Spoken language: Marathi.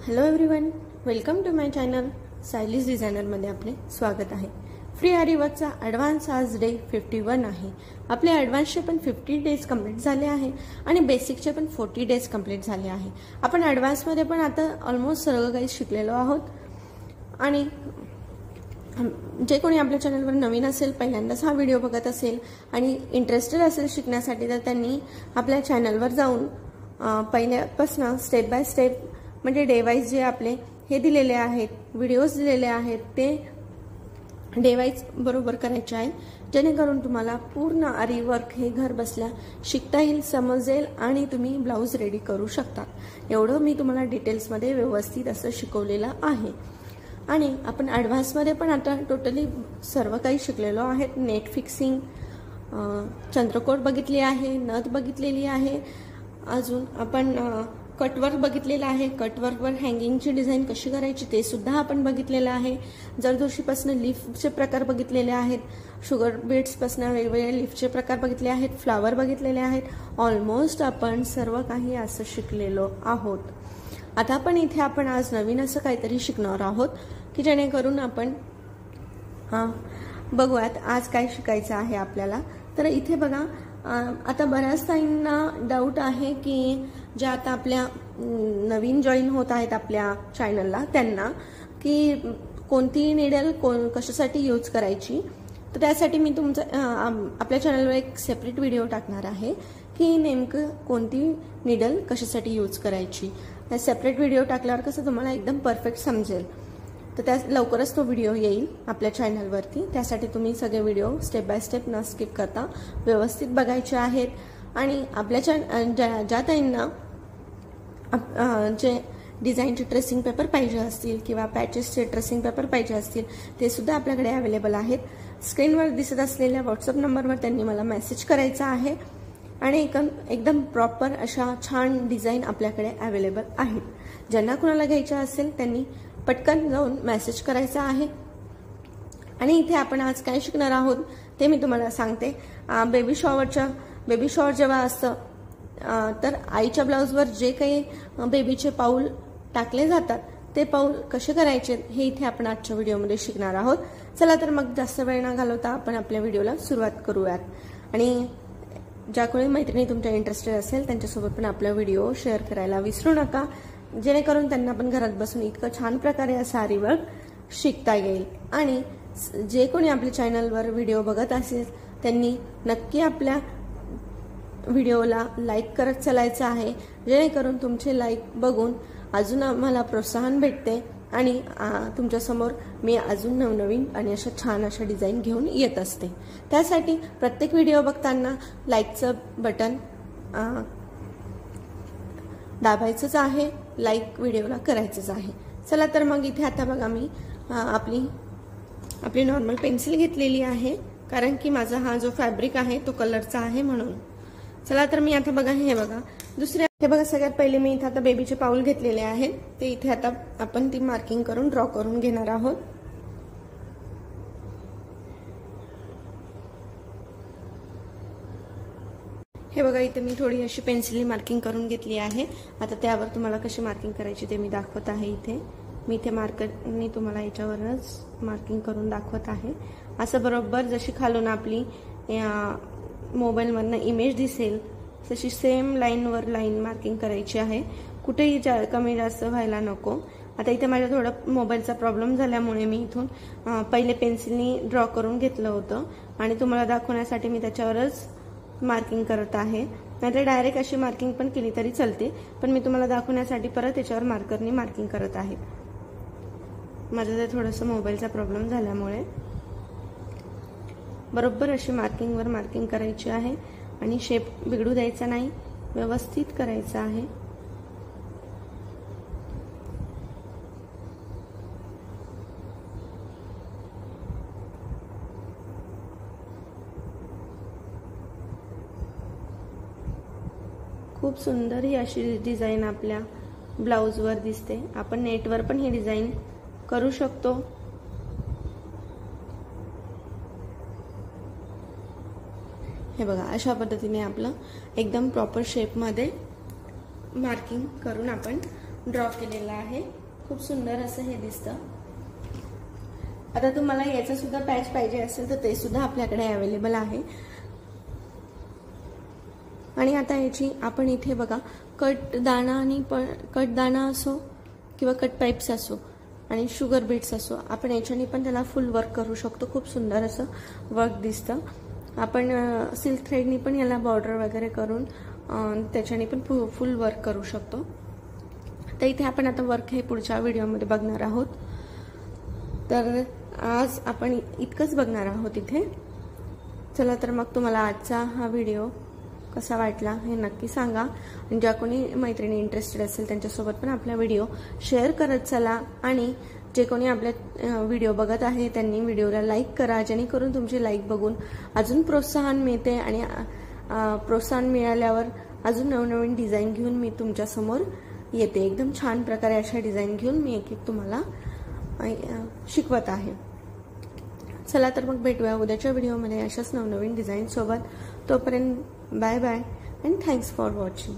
Hello everyone, welcome to my channel stylish डिझायनरमध्ये आपले स्वागत आहे। फ्री आरी वर्कचा ॲडव्हान्स आज डे 51 आहे। आपले ॲडव्हान्सचे पण 50 डेज कंप्लीट झाले आहे आणि बेसिकचे पण 40 डेज कंप्लीट झाले आहे। आपण ॲडव्हान्समध्ये पण आता ऑलमोस्ट सगळं काही शिकलेलो आहोत आणि जे कोणी आपल्या चॅनलवर नवीन असेल, पहिल्यांदाच हा व्हिडिओ बघत असेल आणि इंटरेस्टेड असेल शिकण्यासाठी, तर त्यांनी आपल्या चॅनलवर जाऊन पहिल्यापासून स्टेप बाय स्टेप म्हणजे डे वाईज जे आपले हे दिलेले आहेत, व्हिडिओज दिलेले आहेत, ते डे वाईज बरोबर करायचे आहे, जेणेकरून तुम्हाला पूर्ण आरी वर्क हे घर बसल्या शिकता येईल, समजेल आणि तुम्ही ब्लाऊज रेडी करू शकता। एवढं मी तुम्हाला डिटेल्समध्ये व्यवस्थित असं शिकवलेलं आहे। आणि आपण ॲडव्हान्समध्ये पण आता टोटली सर्व काही शिकलेलो आहे। नेट फिक्सिंग, चंद्रकोर बघितली आहे, नथ बघितलेली आहे, अजून आपण कटवर्क बघितलेला आहे। कटवर्कवर हँगिंगची डिझाईन कशी करायची ते सुद्धा आपण बघितलेलं आहे। जरदोशीपासून लीफचे प्रकार बघितलेले आहेत, शुगर बीड्सपासून वेगवेगळे लीफचे प्रकार बघितले आहेत, फ्लावर बघितलेले आहेत। ऑलमोस्ट आपण सर्व काही असं शिकलेलो आहोत। आता पण इथे आपण आज नवीन असं काहीतरी शिकणार आहोत की जेणेकरून आपण बघूयात आज काय शिकायचं आहे आपल्याला। तर इथे बघा, आता बऱ्याच ताईंना डाऊट आहे की जे आता आपल्या नवीन जॉईन होत आहेत आपल्या चॅनलला, त्यांना की कोणती निडल कशासाठी यूज करायची। तर त्यासाठी मी आपल्या चॅनलवर एक सेपरेट व्हिडिओ टाकणार आहे की नेमकं कोणती निडल कशासाठी यूज करायची। त्या सेपरेट व्हिडिओ टाकल्यावर कसं तुम्हाला एकदम परफेक्ट समजेल। तर त्या लवकरच तो व्हिडिओ येईल आपल्या चॅनलवरती। त्यासाठी तुम्ही सगळे व्हिडिओ स्टेप बाय स्टेप न स्किप करता व्यवस्थित बघायचे आहेत। आणि आपल्या ज्या ताईंना जे डिझाईनचे ट्रेसिंग पेपर पाहिजे असतील किंवा पॅचेसचे ट्रेसिंग पेपर पाहिजे असतील, ते सुद्धा आपल्याकडे अवेलेबल आहेत। स्क्रीनवर दिसत असलेल्या व्हॉट्सअप नंबरवर त्यांनी मला मेसेज करायचा आहे आणि एकदम प्रॉपर अशा छान डिझाईन आपल्याकडे अवेलेबल आहेत। ज्यांना कुणाला घ्यायच्या असेल त्यांनी पटकन जाऊन मेसेज करायचा आहे। आणि इथे आपण आज काय शिकणार आहोत ते मी तुम्हाला सांगते। बेबी शॉवर जेव्हा असतं तर आईच्या ब्लाऊजवर जे काही बेबीचे पाऊल टाकले जातात ते पाऊल कसे करायचे हे इथे आपण आजच्या व्हिडिओमध्ये शिकणार आहोत। चला तर मग जास्त वेळ न घालवता आपण आपल्या व्हिडिओला सुरुवात करूयात। आणि ज्या कोणी मैत्रिणी तुमच्या इंटरेस्टेड असेल त्यांच्यासोबत पण आपला व्हिडिओ शेअर करायला विसरू नका, जेणेकरून त्यांना पण घरात बसून इतकं छान प्रकारे असं आरी वर्क शिकता येईल। आणि जे कोणी आपल्या चॅनलवर व्हिडिओ बघत असेल त्यांनी नक्की आपल्या व्हिडिओला लाईक करत चालायचं आहे, जेणेकरून तुमचे लाईक बघून अजून आम्हाला प्रोत्साहन भेटते आणि तुमच्यासमोर मी अजून नवनवीन आणि अशा छान अशा डिझाईन घेऊन येत असते। त्यासाठी प्रत्येक व्हिडिओ बघताना लाईकचं बटन दाबायचंच आहे, लाईक व्हिडिओला करायचंच आहे। चला तर मग इथे आता बघा, मी आपली नॉर्मल पेन्सिल घेतलेली आहे, कारण की माझा हा जो फॅब्रिक आहे तो कलरचा आहे म्हणून। चला तर मी आता बघा, हे बघा, सगळ्यात पहिले मी इथे आता बेबीचे पाऊल घेतलेले आहेत, ते इथे आता आपण ती मार्किंग करून ड्रॉ करून घेणार आहोत। हे बघा, इथे मी थोडी अशी पेन्सिलनी मार्किंग करून घेतली आहे। आता त्यावर तुम्हाला कशी मार्किंग करायची ते मी दाखवत आहे। इथे मी मार्करनी तुम्हाला याच्यावरच मार्किंग करून दाखवत आहे। असं बरोबर जशी खालून आपली मोबाईलमधनं इमेज दिसेल तशी सेम लाईनवर लाईन मार्किंग करायची आहे, कुठेही कमी जास्त व्हायला नको। आता इथे माझ्या थोडा मोबाईलचा प्रॉब्लेम झाल्यामुळे मी इथून पहिले पेन्सिलनी ड्रॉ करून घेतलं होतं आणि तुम्हाला दाखवण्यासाठी मी त्याच्यावरच मार्किंग करत आहे। नाहीतर डायरेक्ट अशी मार्किंग पण केली तरी चालते, पण मी तुम्हाला दाखवण्यासाठी परत त्याच्यावर मार्करनी मार्किंग करत आहे। माझं ते थोडंसं मोबाईलचा प्रॉब्लेम झाल्यामुळे बरोबर अशी मार्किंगवर मार्किंग करायची आहे आणि शेप बिघडू द्यायचा नाही, व्यवस्थित करायचा आहे। खूप सुंदर ही अशी डिझाईन आपल्या ब्लाऊजवर दिसते। आपण नेटवर पण ही डिझाईन करू शकतो। हे बघा, अशा पद्धतीने आपलं एकदम प्रॉपर शेपमध्ये मार्किंग करून आपण ड्रॉ केलेला आहे। खूप सुंदर असं हे दिसतं। आता तुम्हाला याचा सुद्धा पॅच पाहिजे असेल तर ते सुद्धा आपल्याकडे अवेलेबल आहे। आणि आता याची आपण इथे बघा कट दाणा असो किंवा कट पाइप्स असो आणि शुगर बीट्स असो, आपण याच्याने पण त्याला फुल वर्क करू शकतो। खूप सुंदर असं वर्क दिसतं। आपण सिल्क थ्रेडनी पण याला बॉर्डर वगैरे करून त्याच्याने पण फुल वर्क करू शकतो। तर इथे आपण आता वर्क हे पुढच्या व्हिडिओमध्ये बघणार आहोत। तर आज आपण इतकंच बघणार आहोत इथे। चला तर मग तुम्हाला आजचा हा व्हिडिओ कसा वाटला हे नक्की सांगा। आणि ज्या कोणी मैत्रिणी इंटरेस्टेड असेल त्यांच्यासोबत पण आपला व्हिडिओ शेअर करत चला। आणि जे कोणी आपल्या व्हिडिओ बघत आहे त्यांनी व्हिडिओला लाईक करा, जेणेकरून तुमची लाईक बघून अजून प्रोत्साहन मिळते आणि प्रोत्साहन मिळाल्यावर अजून नवनवीन डिझाईन घेऊन मी तुमच्या समोर येते। एकदम छान प्रकारे अशा डिझाईन घेऊन मी एक तुम्हाला शिकवत आहे। चला तर मग भेटूया उद्याच्या व्हिडिओमध्ये अशाच नवनवीन डिझाईन सोबत। तोपर्यंत bye bye and thanks for watching.